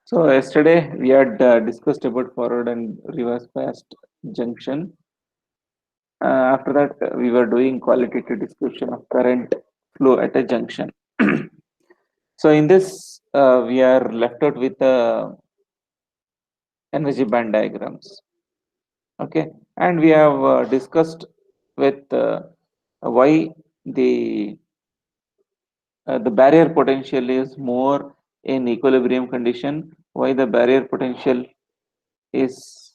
So yesterday we had discussed about forward and reverse fast junction. After that, we were doing qualitative description of current flow at a junction. So in this, we are left out with energy band diagrams. Okay, and we have discussed with why the the barrier potential is more in equilibrium condition, why the barrier potential is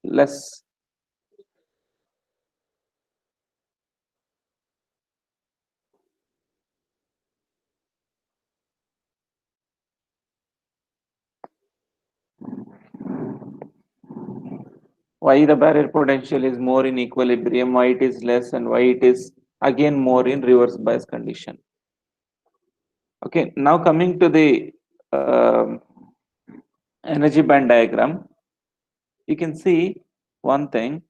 less. Why the barrier potential is more in equilibrium, why it is less, and why it is again more in reverse bias condition. Okay, now coming to the energy band diagram, you can see one thing.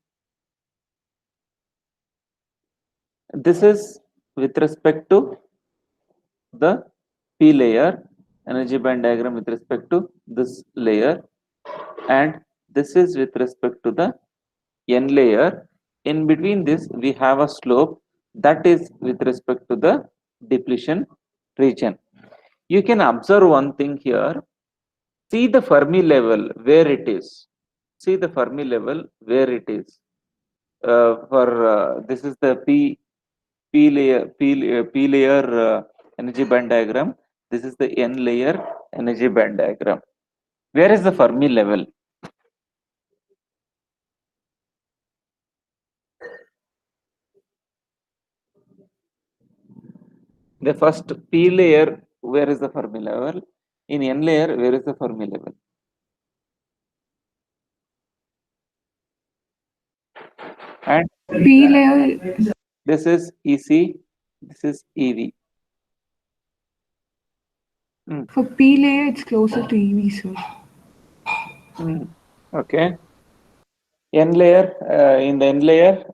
This is with respect to the P layer, energy band diagram with respect to this layer, and this is with respect to the N layer. In between this, we have a slope that is with respect to the depletion region. You can observe one thing here. See the Fermi level where it is. See the Fermi level where it is. For this is the P layer energy band diagram. This is the N layer energy band diagram. Where is the Fermi level? The first P layer, where is the Fermi level? In N layer, where is the Fermi level? And P layer. this is EC, this is EV. Mm, For P layer, it's closer to EV, sir. mm. Okay. N layer, in the N layer,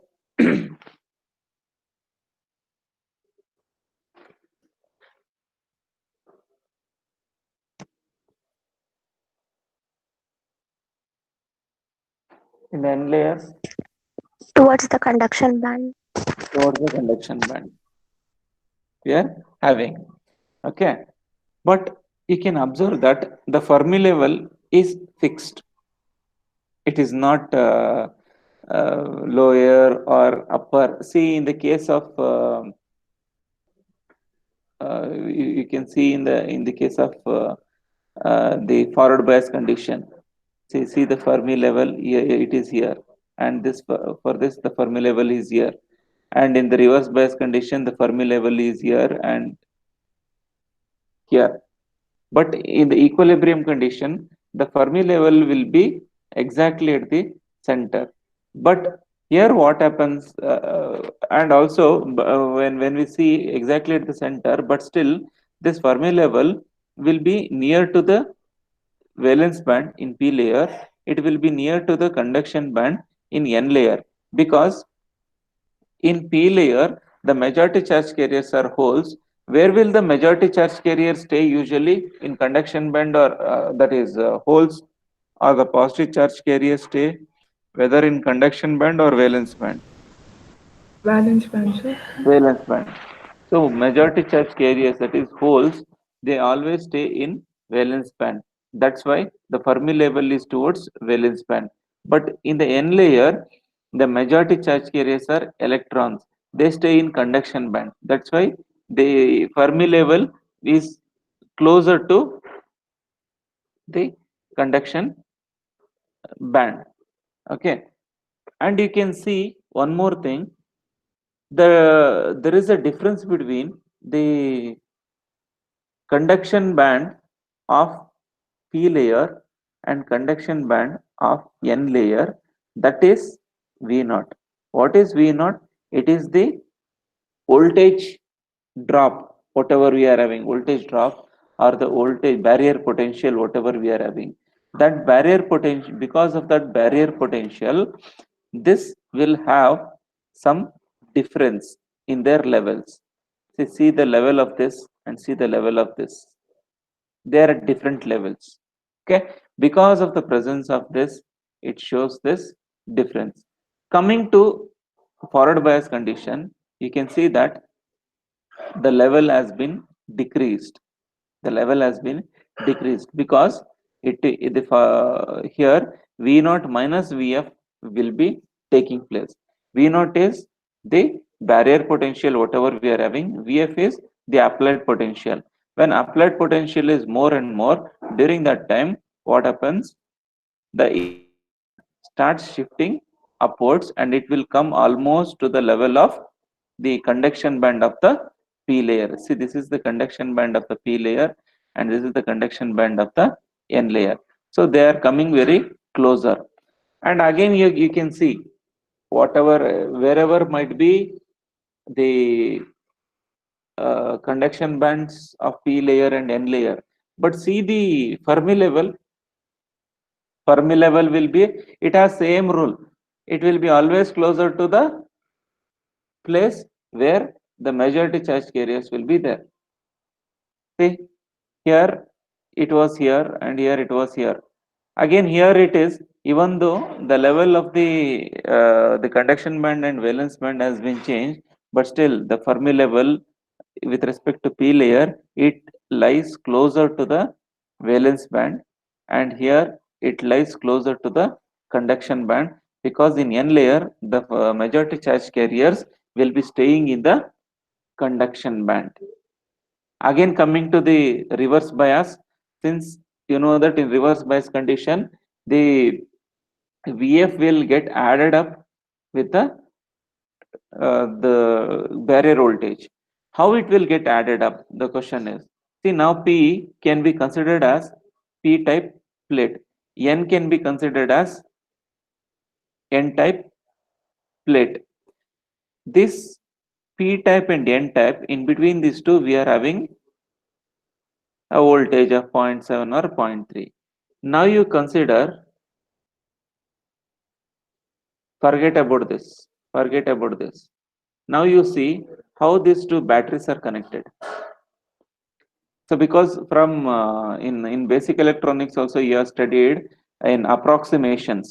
in the N layers, towards the conduction band. towards the conduction band. We are having. Okay. But you can observe that the Fermi level is fixed. It is not lower or upper. See, in the case of you can see in the case of the forward bias condition. See the Fermi level here, it is here, and this for this the Fermi level is here, and in the reverse bias condition the Fermi level is here and here. But in the equilibrium condition, the Fermi level will be exactly at the center. But here what happens, and also when we see exactly at the center, but still this Fermi level will be near to the valence band in P layer, it will be near to the conduction band in N layer, because in P layer the majority charge carriers are holes. Where will the majority charge carrier stay usually? In conduction band, or that is holes, or the positive charge carrier stay whether in conduction band or valence band? Valence band, sir. Valence band. So majority charge carriers, that is holes, they always stay in valence band. That's why the Fermi level is towards valence band. But in the N layer, the majority charge carriers are electrons. They stay in conduction band. That's why the Fermi level is closer to the conduction band. Okay. And you can see one more thing. There is a difference between the conduction band of P layer and conduction band of N layer, that is V naught. What is V naught? It is the voltage drop, whatever we are having, voltage drop, or the voltage barrier potential, whatever we are having. That barrier potential, because of that barrier potential, this will have some difference in their levels. See the level of this and see the level of this. They are at different levels. Okay, because of the presence of this, it shows this difference. Coming to forward bias condition, you can see that the level has been decreased. The level has been decreased because here V naught minus Vf will be taking place. V naught is the barrier potential, whatever we are having. Vf is the applied potential. When applied potential is more and more, during that time, what happens? The starts shifting upwards and it will come almost to the level of the conduction band of the P layer. See, this is the conduction band of the P layer and this is the conduction band of the N layer. So they are coming very closer. And again, you can see whatever, wherever might be the conduction bands of P layer and N layer. But see the Fermi level will be, it has same rule. It will be always closer to the place where the majority charge carriers will be there. See, here it was here and here it was here. Again, here it is, even though the level of the conduction band and valence band has been changed, but still the Fermi level with respect to P layer, it lies closer to the valence band, and here it lies closer to the conduction band, because in N layer the majority charge carriers will be staying in the conduction band. Again, coming to the reverse bias, since you know that in reverse bias condition, the Vf will get added up with the barrier voltage. How it will get added up? The question is. See, now P can be considered as P type plate. N can be considered as N type plate. This P type and N type, in between these two, we are having a voltage of 0.7 or 0.3. Now you consider, forget about this, forget about this. Now you see how these two batteries are connected. So because from in basic electronics also you have studied in approximation,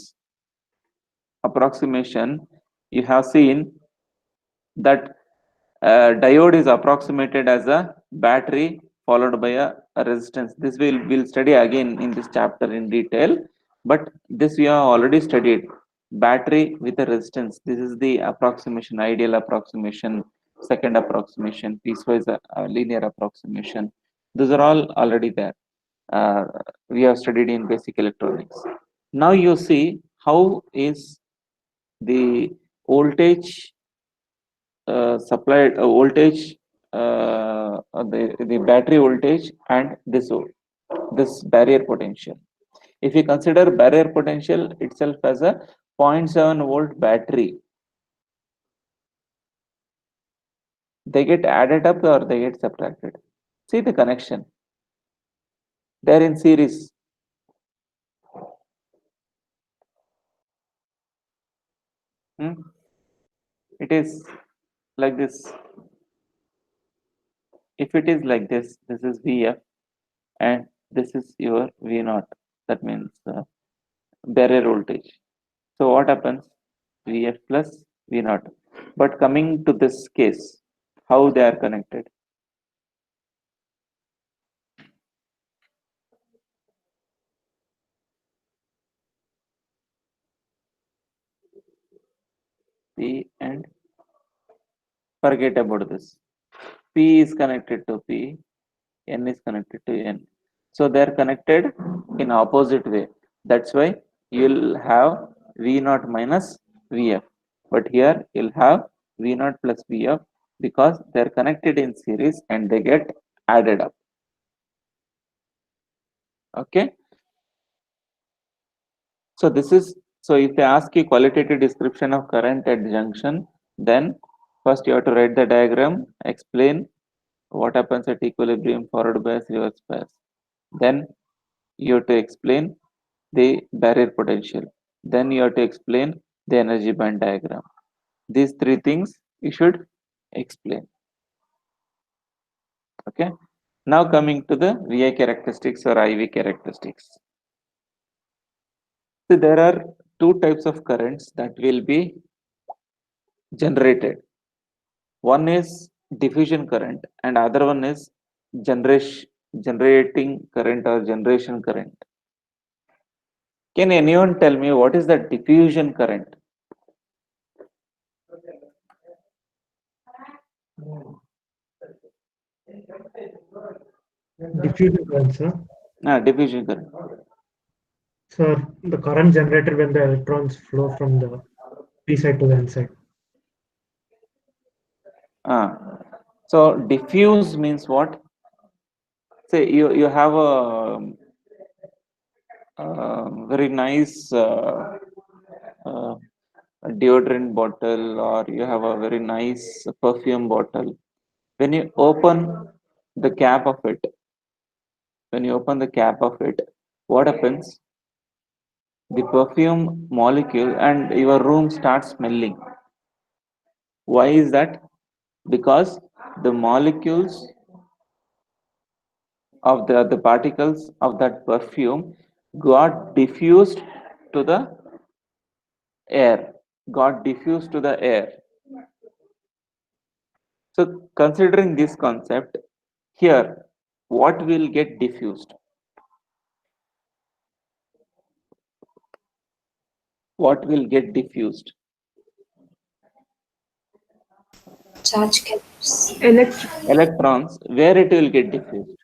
you have seen that diode is approximated as a battery followed by a resistance. This we'll study again in this chapter in detail, but this we have already studied. Battery with a resistance. This is the approximation, ideal approximation, second approximation, piecewise linear approximation. Those are all already there. Uh, we have studied in basic electronics. Now you see how is the voltage supplied voltage, the battery voltage and this barrier potential. If you consider barrier potential itself as a 0.7 volt battery, they get added up or they get subtracted. See the connection, they're in series. Hmm? It is like this. If it is like this is Vf and this is your V naught. That means barrier voltage. So what happens? Vf plus V naught. But coming to this case, how they are connected? P and forget about this. P is connected to P, N is connected to N. So they are connected in opposite way. That's why you'll have V naught minus Vf. But here you'll have V naught plus Vf because they're connected in series and they get added up. Okay. So this is, so if they ask you qualitative description of current at junction, then first you have to write the diagram, explain what happens at equilibrium, forward bias, reverse bias. Then you have to explain the barrier potential. Then you have to explain the energy band diagram. These three things you should explain. Okay. Now coming to the VI characteristics or IV characteristics. So there are two types of currents that will be generated. One is diffusion current and other one is generation generating current or generation current. Can anyone tell me what is the diffusion current? Diffusion current, sir. Diffusion current. Sir, the current generated when the electrons flow from the p side to the n side. Ah, so diffuse means what? Say you have very nice uh, deodorant bottle or you have a very nice perfume bottle. When you open the cap of it, when you open the cap of it, what happens? The perfume molecule and your room starts smelling. Why is that? Because the molecules of the particles of that perfume got diffused to the air, got diffused to the air. So considering this concept, here, what will get diffused? What will get diffused? Charge carriers. Electrons, where it will get diffused?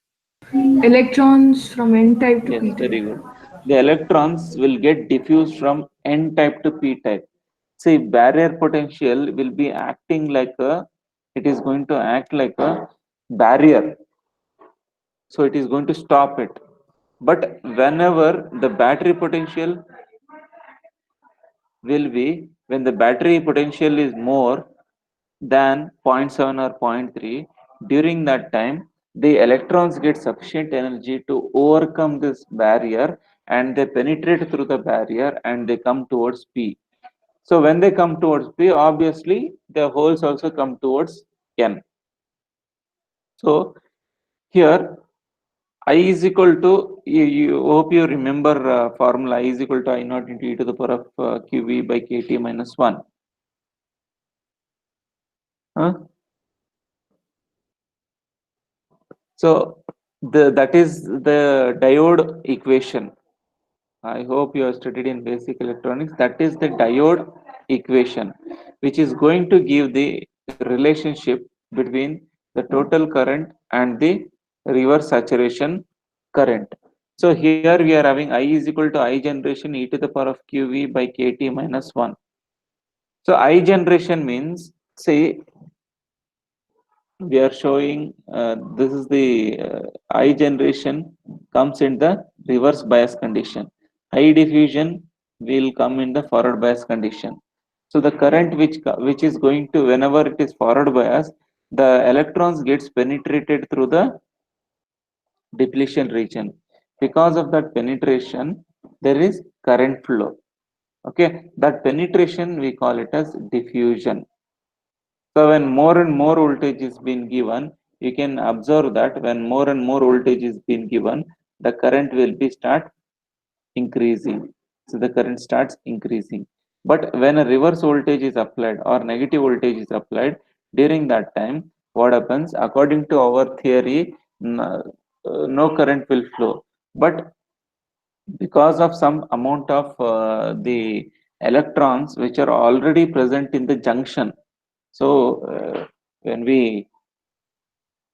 Electrons from N type to Yes, P type. very good. The electrons will get diffused from N type to P type. See, barrier potential will be acting like it is going to act like a barrier. So it is going to stop it. But whenever the battery potential will be, when the battery potential is more than zero point 0.7 or zero point 0.3, during that time, the electrons get sufficient energy to overcome this barrier and they penetrate through the barrier and they come towards P. So when they come towards P, obviously the holes also come towards N. So here I is equal to, you hope you remember formula I is equal to I naught into e to the power of qv by kt minus 1. Huh? So that is the diode equation. I hope you have studied in basic electronics. That is the diode equation, which is going to give the relationship between the total current and the reverse saturation current. So here we are having I is equal to I generation e to the power of qv by kt minus 1. So I generation means, say, we are showing this is the I generation comes in the reverse bias condition. I diffusion will come in the forward bias condition. So the current which is going to, whenever it is forward bias, the electrons gets penetrated through the depletion region. Because of that penetration, there is current flow. Okay, that penetration we call it as diffusion. So when more and more voltage is being given, you can observe that when more and more voltage is being given, the current will be start increasing. So the current starts increasing. But when a reverse voltage is applied or negative voltage is applied, during that time, what happens? According to our theory, no current will flow. But because of some amount of the electrons which are already present in the junction, so when we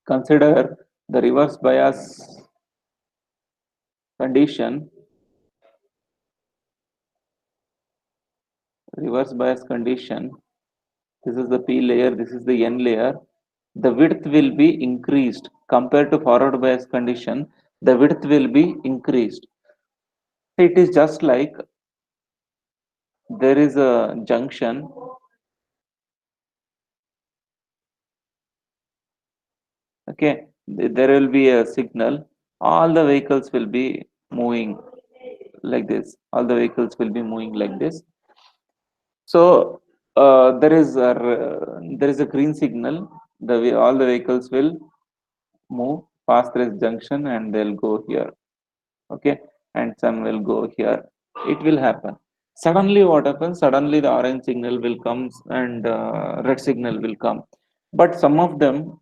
consider the condition, reverse bias condition, this is the P layer, this is the N layer, the width will be increased compared to forward bias condition, the width will be increased. It is just like there is a junction. Okay, there will be a signal, all the vehicles will be moving like this, all the vehicles will be moving like this. So there is a green signal, all the vehicles will move past this junction and they'll go here. Okay, and some will go here. it will happen. Suddenly what happens? Suddenly the orange signal will come and red signal will come. But some of them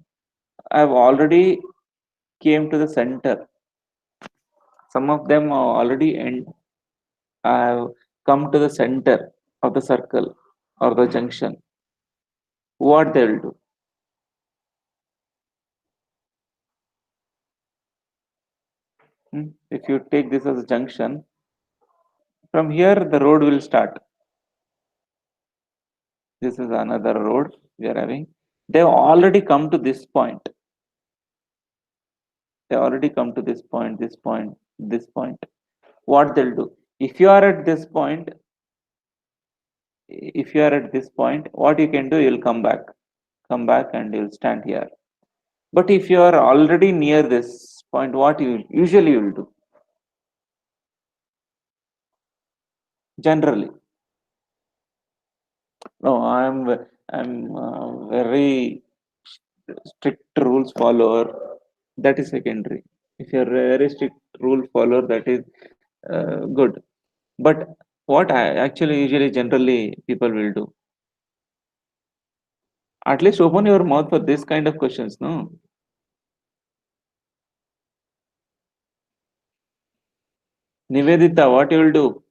have already came to the center. Some of them are already have come to the center of the circle or the junction. What they'll do? If you take this as a junction, from here the road will start. This is another road we are having. They've already come to this point. They already come to this point, this point, this point. What they'll do? If you are at this point, what you can do, you'll come back and you'll stand here. But if you are already near this point, what you usually will do? Generally, no, I'm very strict rules follower. That is secondary. If you're a very strict rule follower, that is good. But what I actually usually generally people will do, at least open your mouth for this kind of questions, no? Nivedita, what you will do?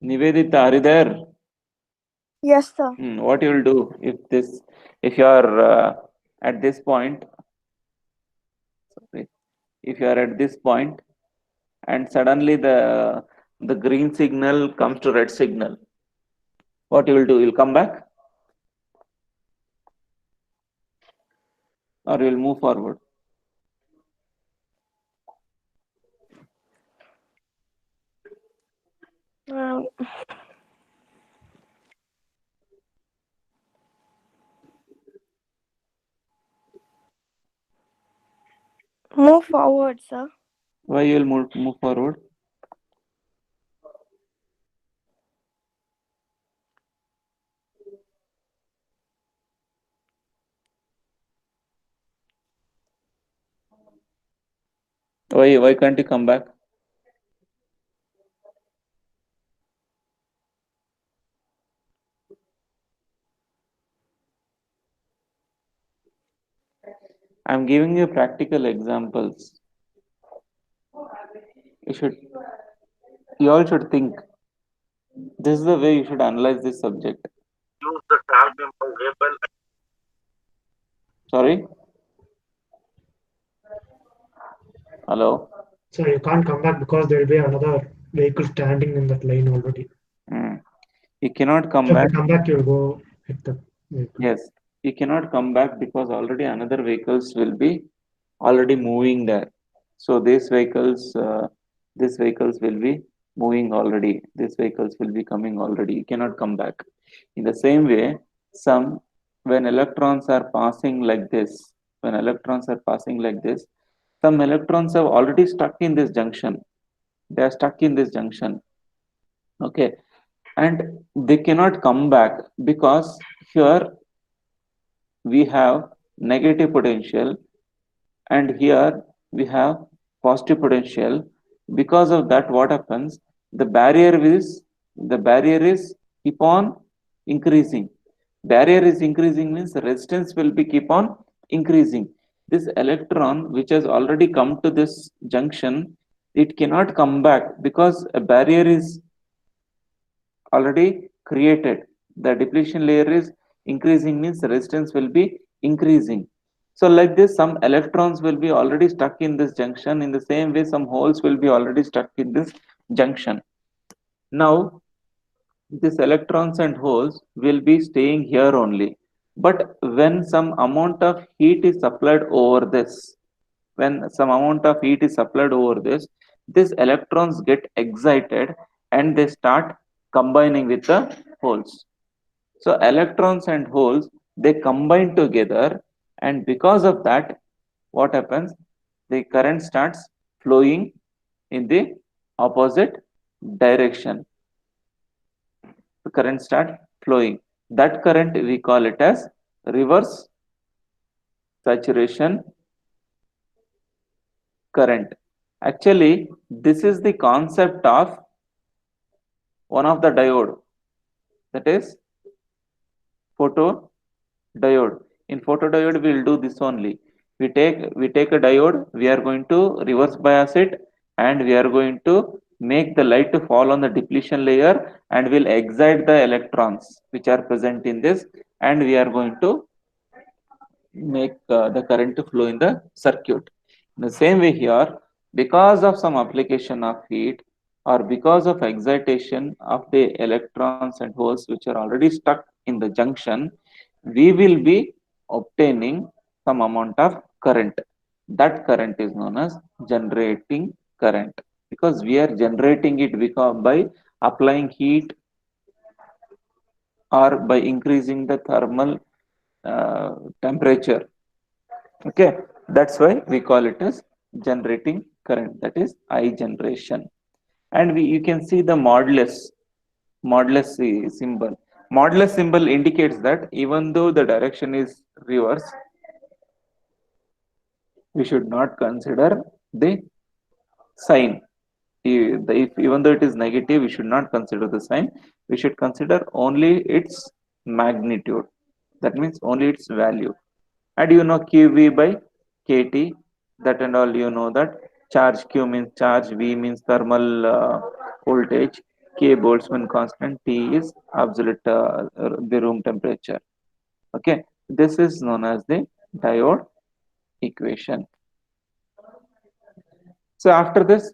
Nivedita, are you there? Yes, sir. What you will do if you are at this point? Sorry, if you are at this point and suddenly the green signal comes to red signal, what you will do? You'll come back or you'll move forward? Um, move forward, sir. Why you will move forward? Why can't you come back? I'm giving you practical examples. You all should think. This is the way you should analyze this subject. Use the tab symbol label. Sorry? Hello? So you can't come back because there will be another vehicle standing in that lane already. You cannot come So if back. you come back, you'll go hit the vehicle. Yes, you cannot come back because already another vehicles will be already moving there. So these vehicles will be moving already. These vehicles will be coming already. You cannot come back. In the same way, when electrons are passing like this, some electrons have already stuck in this junction. They are stuck in this junction. Okay, and they cannot come back because here we have negative potential and here we have positive potential. Because of that, what happens? The barrier is keep on increasing. Barrier is increasing means resistance will be keep on increasing. This electron which has already come to this junction, it cannot come back because a barrier is already created. The depletion layer is increasing means resistance will be increasing. So like this, some electrons will be already stuck in this junction. In the same way, some holes will be already stuck in this junction. Now, these electrons and holes will be staying here only. But when some amount of heat is supplied over this, these electrons get excited and they start combining with the holes. So electrons and holes, they combine together, and because of that, what happens? The current starts flowing in the opposite direction. The current starts flowing. That current we call it as reverse saturation current. Actually, this is the concept of one of the diode, that is photodiode. In photodiode, we will do this only. We take a diode, we are going to reverse bias it, and we are going to make the light to fall on the depletion layer, and will excite the electrons which are present in this, and we are going to make the current to flow in the circuit. In the same way here, because of some application of heat or because of excitation of the electrons and holes which are already stuck in the junction, we will be obtaining some amount of current. That current is known as generating current, because we are generating it because by applying heat or by increasing the thermal temperature. Okay, that's why we call it as generating current, that is I generation. And you can see the modulus symbol. Modulus symbol indicates that even though the direction is reverse, we should not consider the sign. If even though it is negative, we should not consider the sign. We should consider only its magnitude. That means only its value. And you know QV by KT, that and all, you know that charge Q means charge, V means thermal voltage, K Boltzmann constant, T is absolute the room temperature. Okay, this is known as the diode equation. So after this,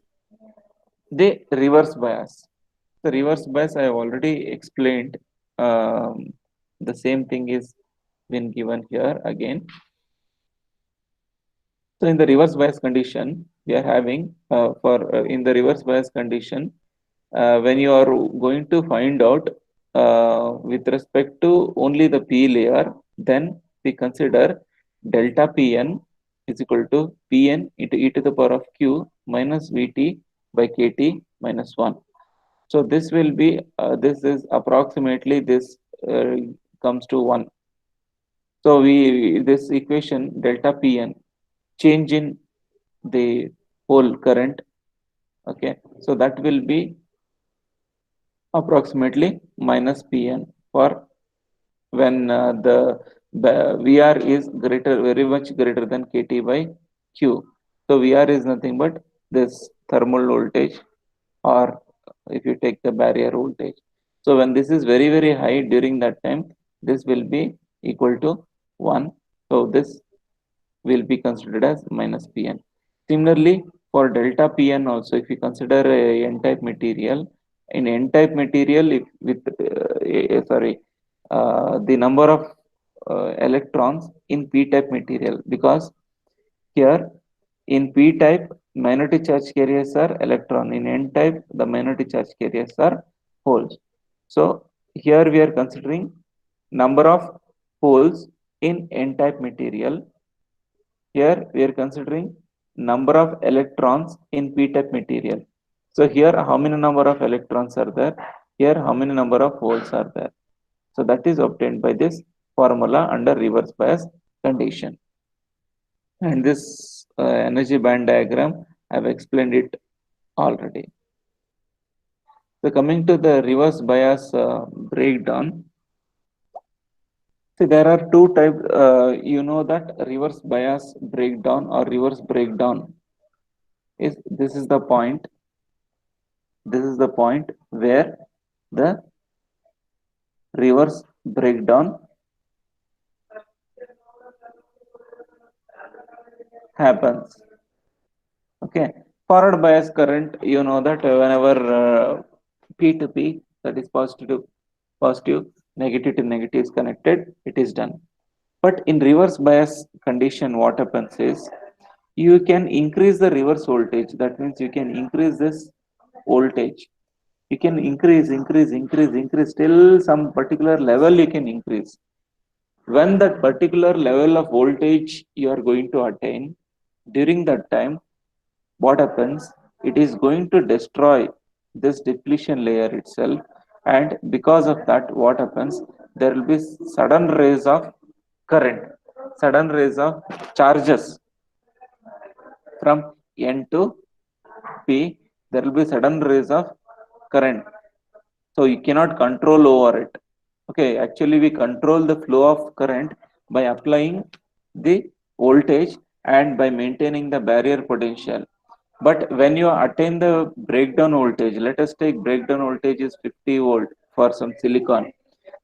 the reverse bias. The reverse bias I have already explained. The same thing is been given here again. So in the reverse bias condition, we are having in the reverse bias condition, when you are going to find out with respect to only the P layer, then we consider delta Pn is equal to Pn into e to the power of q minus Vt by Kt minus 1. So this will be, this is approximately, this comes to 1. So this equation delta Pn, change in the whole current, okay, so that will be approximately minus Pn for when the Vr is very much greater than Kt by Q. So Vr is nothing but this thermal voltage, or if you take the barrier voltage. So when this is very high, during that time, this will be equal to 1. So this will be considered as minus Pn. Similarly, for delta Pn also, if you consider a n-type material, in n-type material, if with the number of electrons in p-type material, because here in p-type magnetic charge carriers are electron, in n-type the magnetic charge carriers are holes. So here we are considering number of holes in n-type material. Here we are considering number of electrons in p-type material. So here how many number of electrons are there? Here how many number of holes are there? So that is obtained by this formula under reverse bias condition. And this energy band diagram, I have explained it already. So coming to the reverse bias breakdown. See, there are two types. You know that reverse bias breakdown or reverse breakdown is, this is the point. This is the point where the reverse breakdown happens. Okay, forward bias current, you know that whenever P to P, that is positive to positive, negative to negative is connected, it is done. But in reverse bias condition, what happens is, you can increase the reverse voltage. That means you can increase this voltage. You can increase till some particular level you can increase. When that particular level of voltage you are going to attain, during that time, what happens? It is going to destroy this depletion layer itself, and because of that, what happens? There will be sudden rays of current, sudden rays of charges from N to P, there will be sudden rise of current. So you cannot control over it. Okay, actually we control the flow of current by applying the voltage and by maintaining the barrier potential. But when you attain the breakdown voltage, let us take breakdown voltage is 50 volt for some silicon.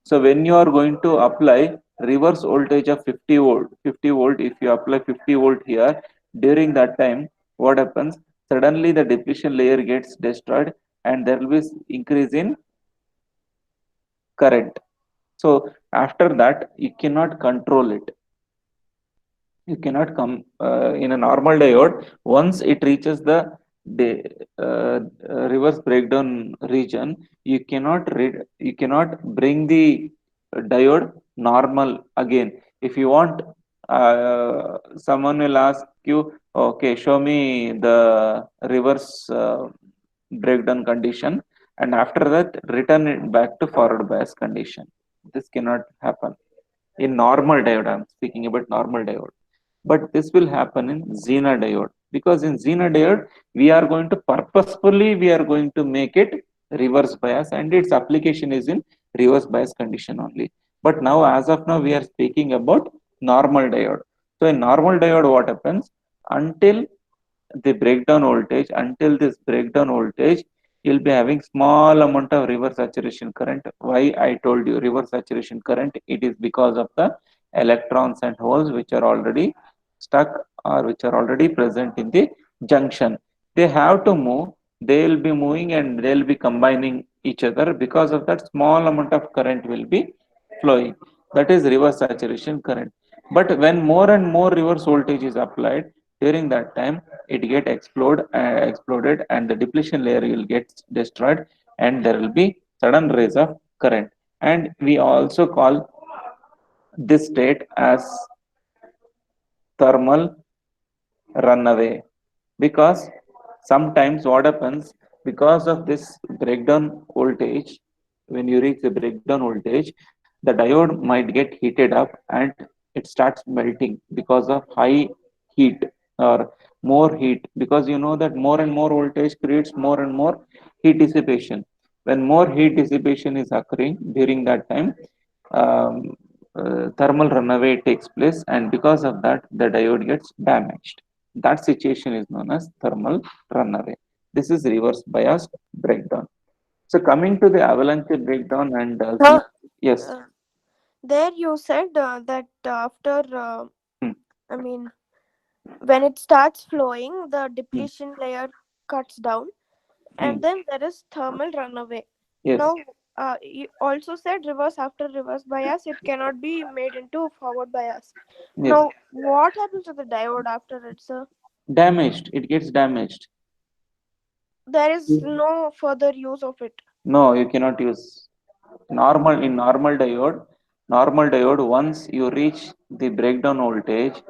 So when you are going to apply reverse voltage of 50 volt, if you apply 50 volt here, during that time, what happens? Suddenly the depletion layer gets destroyed and there will be increase in current. So after that, you cannot control it. You cannot come in a normal diode. Once it reaches the reverse breakdown region, you cannot bring the diode normal again. If you want, someone will ask you, okay, show me the reverse breakdown condition, and after that return it back to forward bias condition. This cannot happen in normal diode. I'm speaking about normal diode, but this will happen in Zener diode, because in Zener diode we are going to purposefully we are going to make it reverse bias, and its application is in reverse bias condition only. But now, as of now, we are speaking about normal diode. So in normal diode, what happens? Until the breakdown voltage, until this breakdown voltage, you'll be having small amount of reverse saturation current. Why I told you reverse saturation current? It is because of the electrons and holes which are already stuck or which are already present in the junction. They have to move. They will be moving and they will be combining each other. Because of that, small amount of current will be flowing. That is reverse saturation current. But when more and more reverse voltage is applied, during that time it get exploded and the depletion layer will get destroyed, and there will be sudden rise of current. And we also call this state as thermal runaway, because sometimes what happens, because of this breakdown voltage, when you reach the breakdown voltage, the diode might get heated up and it starts melting because of high heat or more heat, because you know that more and more voltage creates more and more heat dissipation. When more heat dissipation is occurring, during that time, um, thermal runaway takes place, and because of that the diode gets damaged. That situation is known as thermal runaway. This is reverse bias breakdown. So coming to the avalanche breakdown and Huh? yes. Uh, there you said that after, Hmm. I mean, when it starts flowing, the Hmm. depletion layer cuts down, and Hmm. then there is thermal runaway. Yes. Now, you also said reverse after reverse bias, it cannot be made into forward bias. Yes. Now, what happens to the diode after it, sir? Damaged. It gets damaged. There is no further use of it. No, you cannot use normal diode. Normal diode, once you reach the breakdown voltage,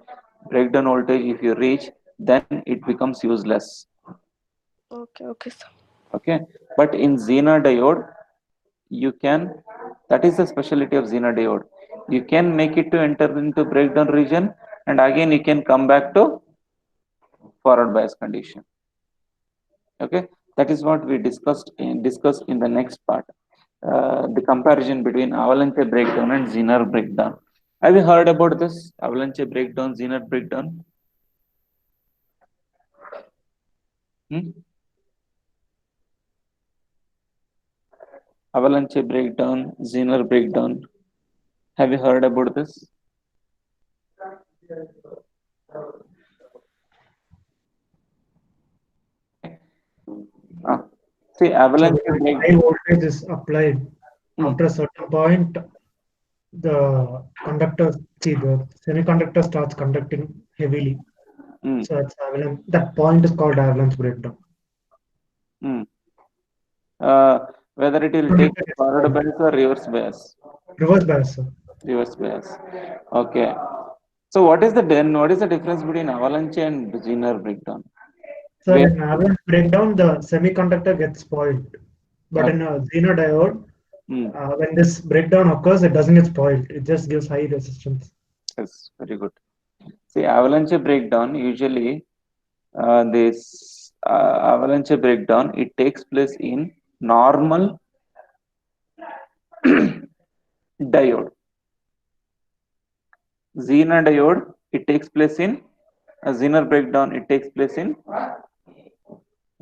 if you reach, then it becomes useless. Okay, sir. Okay, but in Zener diode, you can, that is the specialty of Zener diode, you can make it to enter into breakdown region, and again you can come back to forward bias condition. Okay, that is what we discuss in the next part, the comparison between avalanche breakdown and Zener breakdown. Have you heard about this avalanche breakdown, Zener breakdown? Hmm? Avalanche breakdown, Zener breakdown. Have you heard about this? See, So avalanche when breakdown. high voltage is applied, Hmm. after a certain point, the the semiconductor starts conducting heavily. Hmm. So it's avalanche. That point is called avalanche breakdown. Hmm. Whether it will take Semiconductor gets forward spoiled. bias or reverse bias? Reverse bias, sir. Reverse bias. Okay. So what is the difference between avalanche and Zener breakdown? So Where, in avalanche breakdown, the semiconductor gets spoiled. But in a Zener diode, hmm. when this breakdown occurs, it doesn't get spoiled. It just gives high resistance. Yes, very good. See, avalanche breakdown, usually this avalanche breakdown, it takes place in normal diode. Zener diode, it takes place in Zener breakdown, it takes place in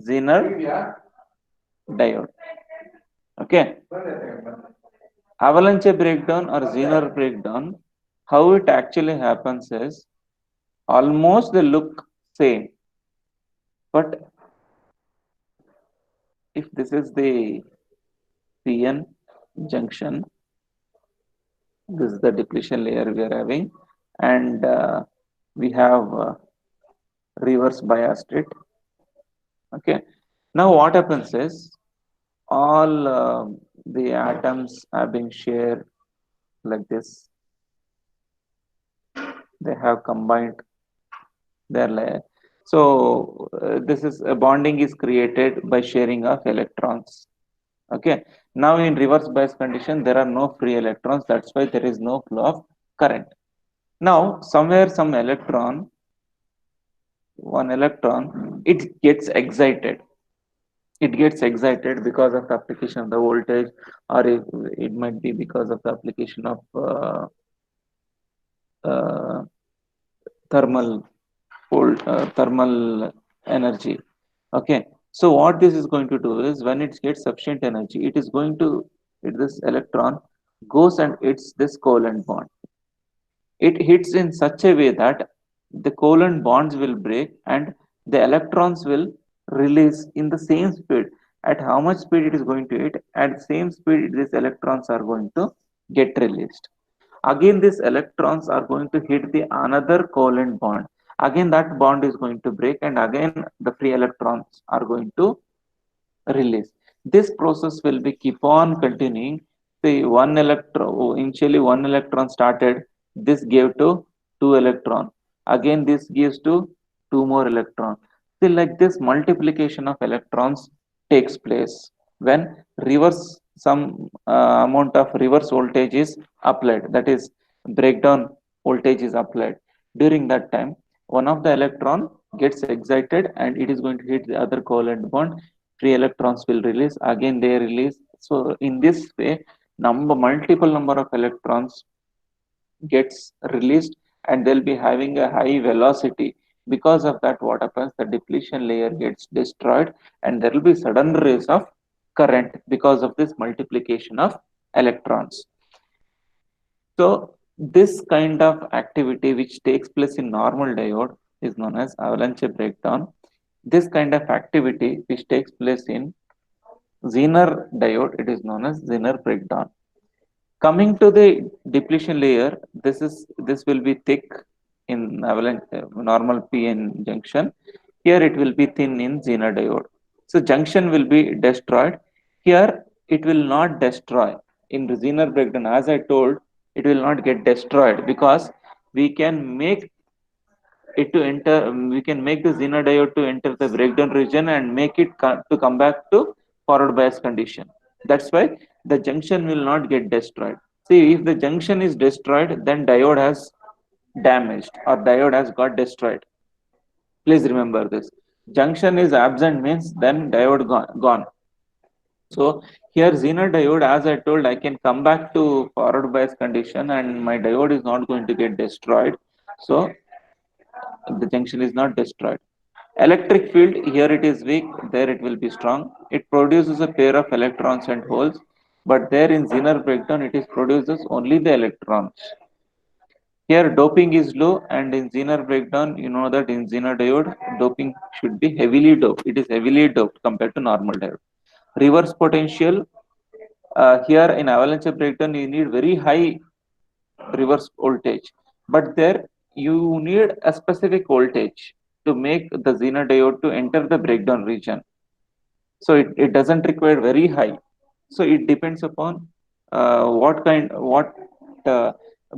Zener diode. Okay. Avalanche breakdown or Zener breakdown, how it actually happens is almost they look same, but if this is the PN junction, this is the depletion layer we are having, and we have reverse biased it. Okay. Now what happens is all the atoms are being shared like this. They have combined their layer. So this is a bonding is created by sharing of electrons. Okay. Now in reverse bias condition, there are no free electrons. That's why there is no flow of current. Now somewhere some electron, one electron, it gets excited. It gets excited because of the application of the voltage, or it might be because of the application of uh, thermal thermal energy. Okay, so what this is going to do is when it gets sufficient energy, it is going to this electron goes and hits this covalent bond. It hits in such a way that the covalent bonds will break and the electrons will release in the same speed. At how much speed it is going to hit, at the same speed these electrons are going to get released. Again these electrons are going to hit the another covalent bond. Again that bond is going to break and again the free electrons are going to release. This process will be keep on continuing. See, one electron, initially one electron started, this gave to two electron. Again, this gives to two more electron. See, like this multiplication of electrons takes place when reverse some amount of reverse voltage is applied. That is, breakdown voltage is applied. During that time, one of the electron gets excited and it is going to hit the other covalent bond. Free electrons will release, again they release. So in this way multiple number of electrons gets released and they'll be having a high velocity. Because of that, what happens, the depletion layer gets destroyed and there will be sudden rays of current because of this multiplication of electrons. So this kind of activity which takes place in normal diode is known as avalanche breakdown. This kind of activity which takes place in Zener diode, it is known as Zener breakdown. Coming to the depletion layer, this will be thick in avalanche normal PN junction. Here it will be thin in Zener diode. So junction will be destroyed. Here it will not destroy. In the Zener breakdown, as I told, it will not get destroyed because we can make it to enter, we can make the Zener diode to enter the breakdown region and make it to come back to forward bias condition. That's why the junction will not get destroyed. See, if the junction is destroyed, then diode has damaged or diode has got destroyed. Please remember this. Junction is absent means then diode gone. So here Zener diode, as I told, I can come back to forward bias condition and my diode is not going to get destroyed. So the junction is not destroyed. Electric field, here it is weak, there it will be strong. It produces a pair of electrons and holes, but there in Zener breakdown, it is produces only the electrons. Here doping is low, and in Zener breakdown, you know that in Zener diode, doping should be heavily doped. It is heavily doped compared to normal diode. Reverse potential, here in avalanche breakdown, you need very high reverse voltage, but there you need a specific voltage to make the Zener diode to enter the breakdown region. So it doesn't require very high. So it depends upon what uh,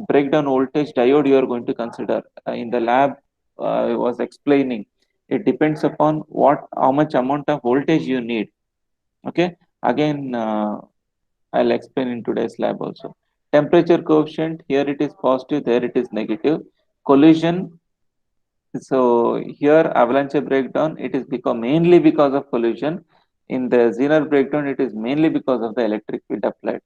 breakdown voltage diode you are going to consider. In the lab, I was explaining, it depends upon how much amount of voltage you need. Okay, again I'll explain in today's lab also. Temperature coefficient, here it is positive, there it is negative. Collision So here avalanche breakdown, it is mainly because of collision. In the Zener breakdown, it is mainly because of the electric field applied.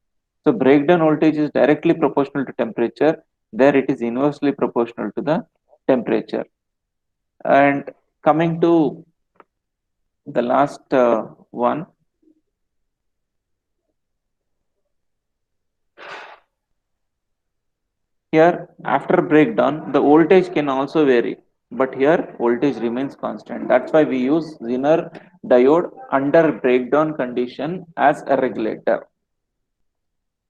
So breakdown voltage is directly proportional to temperature. There it is inversely proportional to the temperature. And coming to the last one, here after breakdown, the voltage can also vary, but here voltage remains constant. That's why we use Zener diode under breakdown condition as a regulator.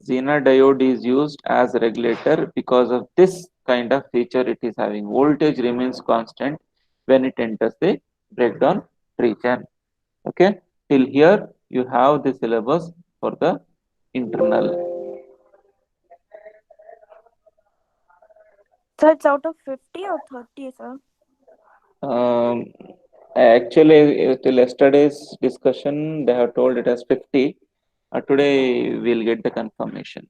Zener diode is used as a regulator because of this kind of feature it is having. Voltage remains constant when it enters the breakdown region. Okay, till here you have the syllabus for the internal. So it's out of 50 or 30, sir? Um, actually, till yesterday's discussion, they have told it as 50. Today we'll get the confirmation.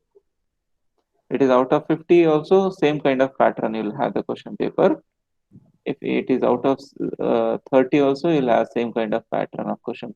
It is out of 50 also, same kind of pattern you'll have the question paper. If it is out of 30 also, you'll have same kind of pattern of question paper.